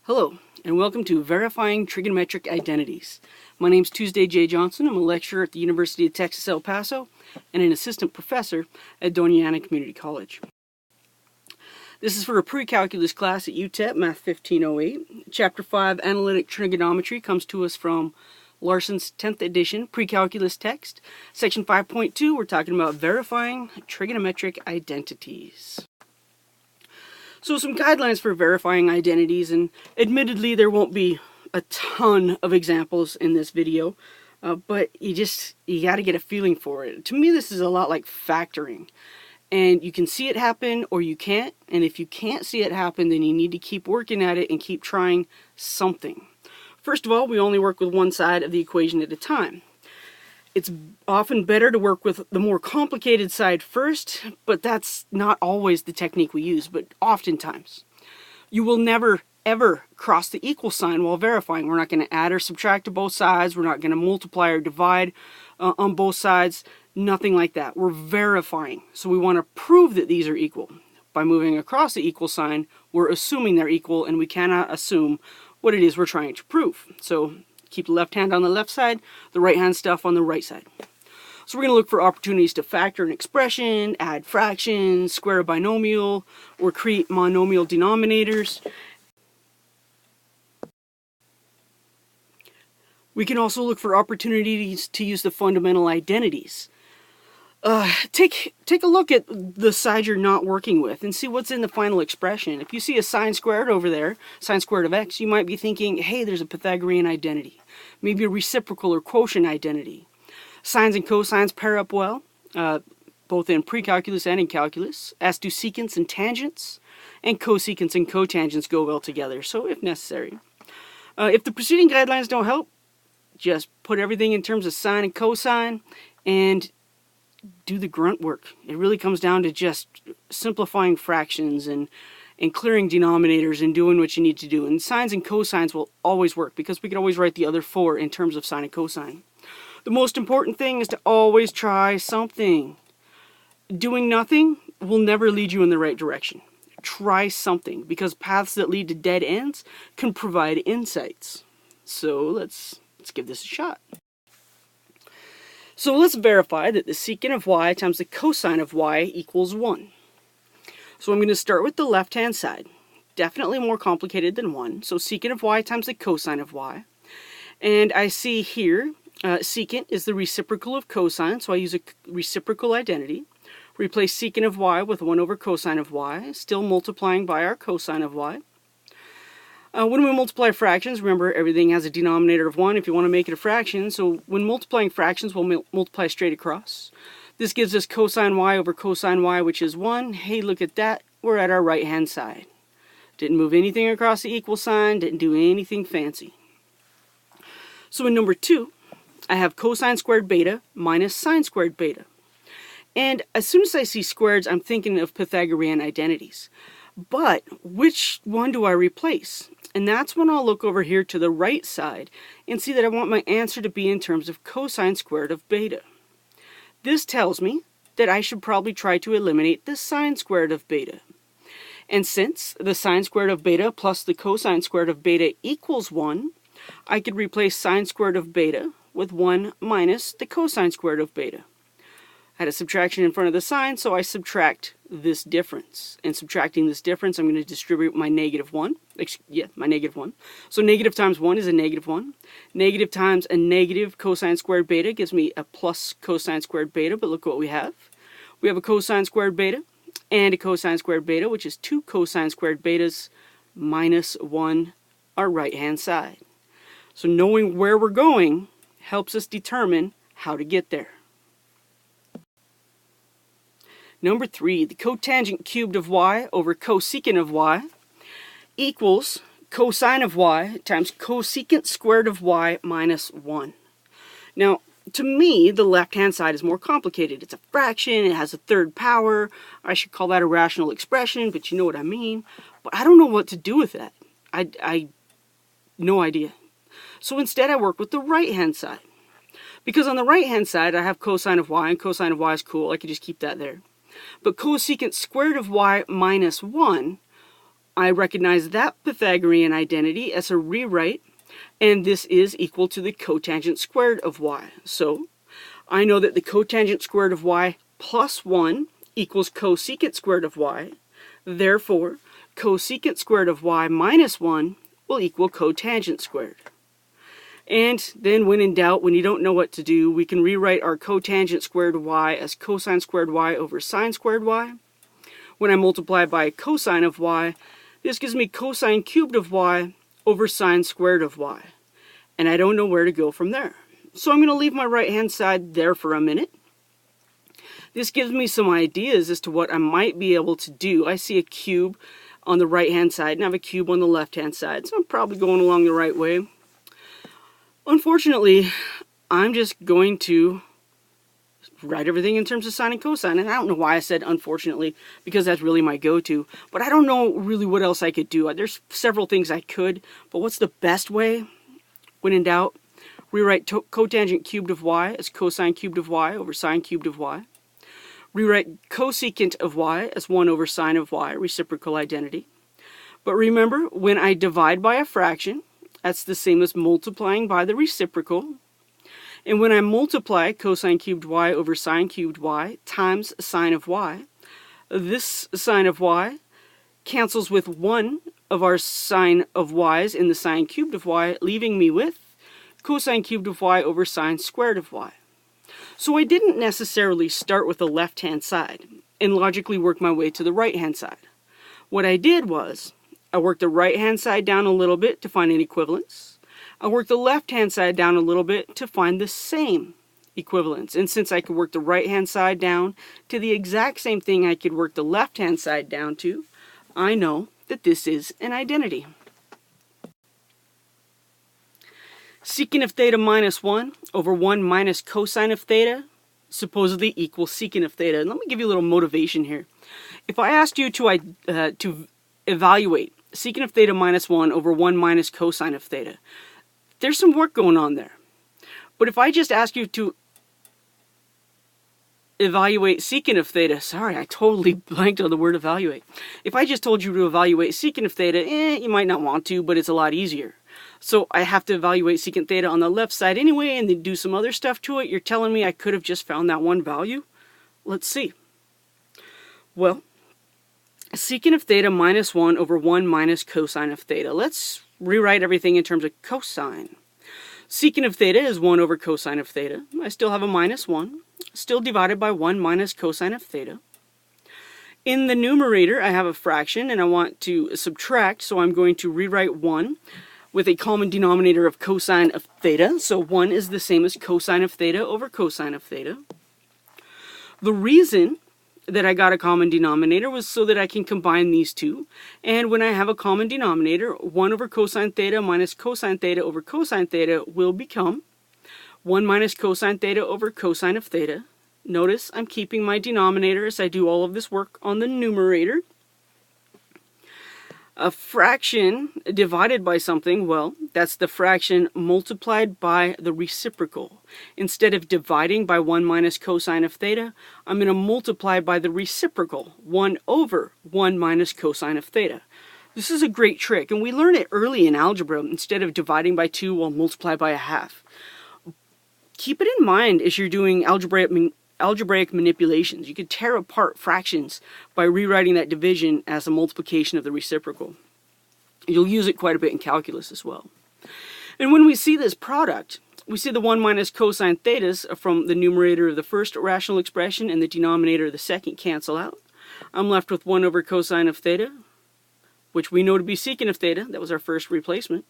Hello, and welcome to Verifying Trigonometric Identities. My name is Tuesday J. Johnson. I'm a lecturer at the University of Texas El Paso and an assistant professor at Doña Ana Community College. This is for a pre-calculus class at UTEP, Math 1508. Chapter 5, Analytic Trigonometry, comes to us from Larson's 10th edition pre-calculus text. Section 5.2, we're talking about verifying trigonometric identities. So some guidelines for verifying identities, and admittedly there won't be a ton of examples in this video, but you got to get a feeling for it. To me, this is a lot like factoring, and you can see it happen or you can't, and if you can't see it happen, then you need to keep working at it and keep trying something. First of all, we only work with one side of the equation at a time. It's often better to work with the more complicated side first, but that's not always the technique we use, but oftentimes. You will never, ever cross the equal sign while verifying. We're not going to add or subtract to both sides. We're not going to multiply or divide on both sides. Nothing like that. We're verifying. So we want to prove that these are equal. By moving across the equal sign, we're assuming they're equal, and we cannot assume what it is we're trying to prove. So keep the left hand on the left side, the right hand stuff on the right side. So we're going to look for opportunities to factor an expression, add fractions, square a binomial, or create monomial denominators. We can also look for opportunities to use the fundamental identities. Take a look at the side you're not working with and see what's in the final expression. If you see a sine squared over there, sine squared of x, you might be thinking, hey, there's a Pythagorean identity. Maybe a reciprocal or quotient identity. Sines and cosines pair up well, both in pre-calculus and in calculus, as do secants and tangents, and cosecants and cotangents go well together, so if necessary. If the preceding guidelines don't help, just put everything in terms of sine and cosine, and do the grunt work. It really comes down to just simplifying fractions and clearing denominators and doing what you need to do. And sines and cosines will always work because we can always write the other four in terms of sine and cosine. The most important thing is to always try something. Doing nothing will never lead you in the right direction. Try something, because paths that lead to dead ends can provide insights. So let's give this a shot. So let's verify that the secant of y times the cosine of y equals 1. So I'm going to start with the left-hand side. Definitely more complicated than 1. So secant of y times the cosine of y. And I see here, secant is the reciprocal of cosine, so I use a reciprocal identity. Replace secant of y with 1 over cosine of y, still multiplying by our cosine of y. When we multiply fractions, remember everything has a denominator of 1 if you want to make it a fraction. So when multiplying fractions, we'll multiply straight across. This gives us cosine y over cosine y, which is 1. Hey, look at that. We're at our right-hand side. Didn't move anything across the equal sign. Didn't do anything fancy. So in number 2, I have cosine squared beta minus sine squared beta. And as soon as I see squareds, I'm thinking of Pythagorean identities. But which one do I replace? And that's when I'll look over here to the right side and see that I want my answer to be in terms of cosine squared of beta. This tells me that I should probably try to eliminate the sine squared of beta. And since the sine squared of beta plus the cosine squared of beta equals 1, I could replace sine squared of beta with 1 minus the cosine squared of beta. I had a subtraction in front of the sign, so I subtract this difference. And subtracting this difference, I'm going to distribute my negative 1. My negative 1. So negative times 1 is a negative 1. Negative times a negative cosine squared beta gives me a plus cosine squared beta, but look what we have. We have a cosine squared beta and a cosine squared beta, which is 2 cosine squared betas minus 1, our right-hand side. So knowing where we're going helps us determine how to get there. Number 3, the cotangent cubed of y over cosecant of y equals cosine of y times cosecant squared of y minus 1. Now, to me, the left-hand side is more complicated. It's a fraction, it has a third power. I should call that a rational expression, but you know what I mean. But I don't know what to do with that. No idea. So instead, I work with the right-hand side. Because on the right-hand side, I have cosine of y, and cosine of y is cool. I could just keep that there. But cosecant squared of y minus 1 I recognize that Pythagorean identity as a rewrite, and this is equal to the cotangent squared of y. So I know that the cotangent squared of y plus 1 equals cosecant squared of y. Therefore, cosecant squared of y minus 1 will equal cotangent squared. And then when in doubt, when you don't know what to do, we can rewrite our cotangent squared of y as cosine squared y over sine squared y. When I multiply by cosine of y, this gives me cosine cubed of y over sine squared of y. And I don't know where to go from there. So I'm going to leave my right-hand side there for a minute. This gives me some ideas as to what I might be able to do. I see a cube on the right-hand side and I have a cube on the left-hand side, so I'm probably going along the right way. Unfortunately, I'm just going to write everything in terms of sine and cosine. And I don't know why I said unfortunately, because that's really my go-to. But I don't know really what else I could do. There's several things I could, but what's the best way? When in doubt, rewrite cotangent cubed of y as cosine cubed of y over sine cubed of y. Rewrite cosecant of y as 1 over sine of y, reciprocal identity. But remember, when I divide by a fraction, that's the same as multiplying by the reciprocal. And when I multiply cosine cubed y over sine cubed y times sine of y, this sine of y cancels with one of our sine of y's in the sine cubed of y, leaving me with cosine cubed of y over sine squared of y. So I didn't necessarily start with the left-hand side and logically work my way to the right-hand side. What I did was, I worked the right-hand side down a little bit to find an equivalence. I worked the left-hand side down a little bit to find the same equivalence. And since I could work the right-hand side down to the exact same thing I could work the left-hand side down to, I know that this is an identity. Secant of theta minus 1 over 1 minus cosine of theta supposedly equals secant of theta. And let me give you a little motivation here. If I asked you to evaluate secant of theta minus 1 over 1 minus cosine of theta, there's some work going on there. But if I just ask you to evaluate secant of theta, sorry, I totally blanked on the word evaluate. If I just told you to evaluate secant of theta, you might not want to, but it's a lot easier. So I have to evaluate secant theta on the left side anyway and then do some other stuff to it. You're telling me I could have just found that one value? Let's see. Well, secant of theta minus 1 over 1 minus cosine of theta. Let's rewrite everything in terms of cosine. Secant of theta is 1 over cosine of theta. I still have a minus 1, still divided by 1 minus cosine of theta. In the numerator, I have a fraction and I want to subtract, so I'm going to rewrite 1 with a common denominator of cosine of theta. So 1 is the same as cosine of theta over cosine of theta. The reason that I got a common denominator was so that I can combine these two. And when I have a common denominator, 1 over cosine theta minus cosine theta over cosine theta will become 1 minus cosine theta over cosine of theta. Notice I'm keeping my denominator as I do all of this work on the numerator. A fraction divided by something, well, that's the fraction multiplied by the reciprocal. Instead of dividing by 1 minus cosine of theta, I'm going to multiply by the reciprocal, 1 over 1 minus cosine of theta. This is a great trick, and we learn it early in algebra. Instead of dividing by 2, we'll multiply by a half. Keep it in mind as you're doing algebraic manipulations. You could tear apart fractions by rewriting that division as a multiplication of the reciprocal. You'll use it quite a bit in calculus as well. And when we see this product, we see the 1 minus cosine thetas from the numerator of the first rational expression and the denominator of the second cancel out. I'm left with 1 over cosine of theta, which we know to be secant of theta. That was our first replacement.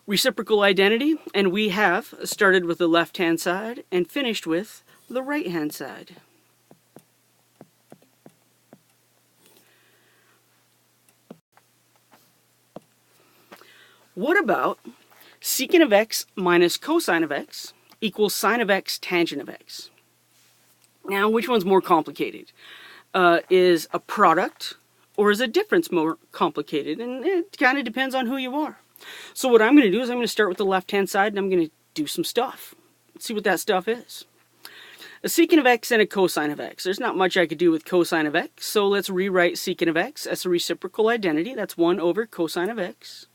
Reciprocal identity, and we have started with the left-hand side and finished with the right-hand side. What about secant of x minus cosine of x equals sine of x tangent of x? Now, which one's more complicated? Is a product or is a difference more complicated? And it kind of depends on who you are. So what I'm going to do is I'm going to start with the left-hand side and I'm going to do some stuff. Let's see what that stuff is. A secant of x and a cosine of x. There's not much I could do with cosine of x, so let's rewrite secant of x as a reciprocal identity. That's 1 over cosine of x.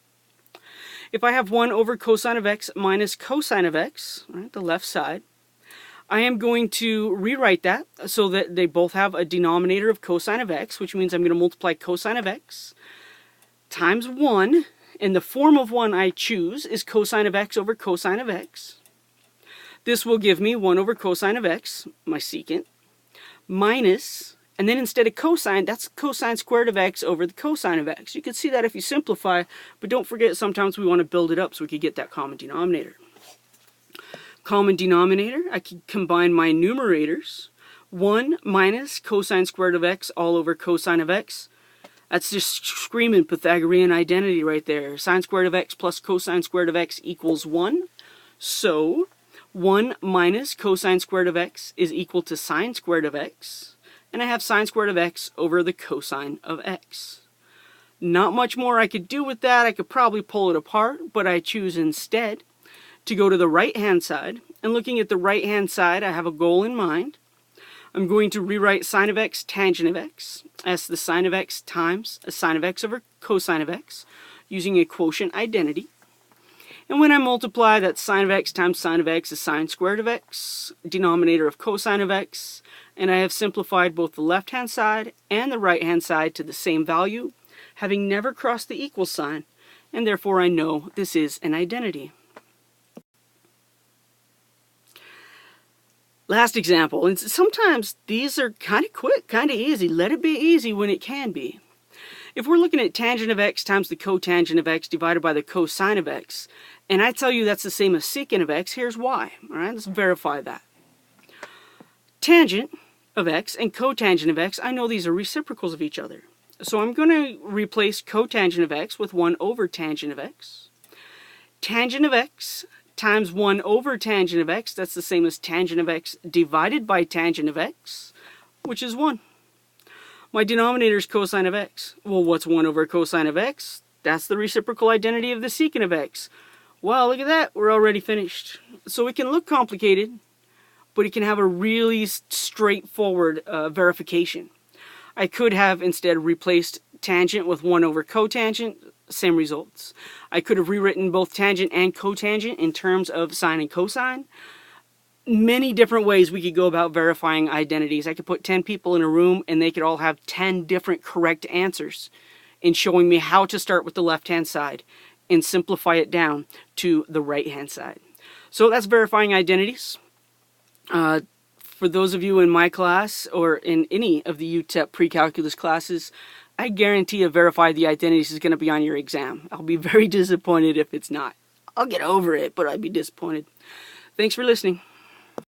If I have 1 over cosine of x minus cosine of x, right, the left side, I am going to rewrite that so that they both have a denominator of cosine of x, which means I'm going to multiply cosine of x times 1, and the form of 1 I choose is cosine of x over cosine of x. This will give me 1 over cosine of x, my secant, minus, and then instead of cosine, that's cosine squared of x over the cosine of x. You can see that if you simplify, but don't forget sometimes we want to build it up so we can get that common denominator. Common denominator, I can combine my numerators. 1 minus cosine squared of x all over cosine of x. That's just screaming Pythagorean identity right there. Sine squared of x plus cosine squared of x equals 1. So 1 minus cosine squared of x is equal to sine squared of x. And I have sine squared of x over the cosine of x. Not much more I could do with that. I could probably pull it apart, but I choose instead to go to the right-hand side. And looking at the right-hand side, I have a goal in mind. I'm going to rewrite sine of x tangent of x as the sine of x times a sine of x over cosine of x using a quotient identity. And when I multiply, that sine of x times sine of x is sine squared of x, denominator of cosine of x, and I have simplified both the left-hand side and the right-hand side to the same value, having never crossed the equal sign, and therefore I know this is an identity. Last example, and sometimes these are kind of quick, kind of easy. Let it be easy when it can be. If we're looking at tangent of x times the cotangent of x divided by the cosine of x, and I tell you that's the same as secant of x, here's why. All right, let's verify that. Tangent of x and cotangent of x, I know these are reciprocals of each other. So I'm going to replace cotangent of x with 1 over tangent of x. Tangent of x times 1 over tangent of x, that's the same as tangent of x divided by tangent of x, which is 1. My denominator is cosine of x. Well, what's 1 over cosine of x? That's the reciprocal identity of the secant of x. Well, look at that. We're already finished. So it can look complicated, but it can have a really straightforward verification. I could have instead replaced tangent with 1 over cotangent, same results. I could have rewritten both tangent and cotangent in terms of sine and cosine. Many different ways we could go about verifying identities. I could put 10 people in a room and they could all have 10 different correct answers in showing me how to start with the left-hand side and simplify it down to the right-hand side. So that's verifying identities. For those of you in my class or in any of the UTEP pre-calculus classes, I guarantee a verify the identities is going to be on your exam. I'll be very disappointed if it's not. I'll get over it, but I'd be disappointed. Thanks for listening.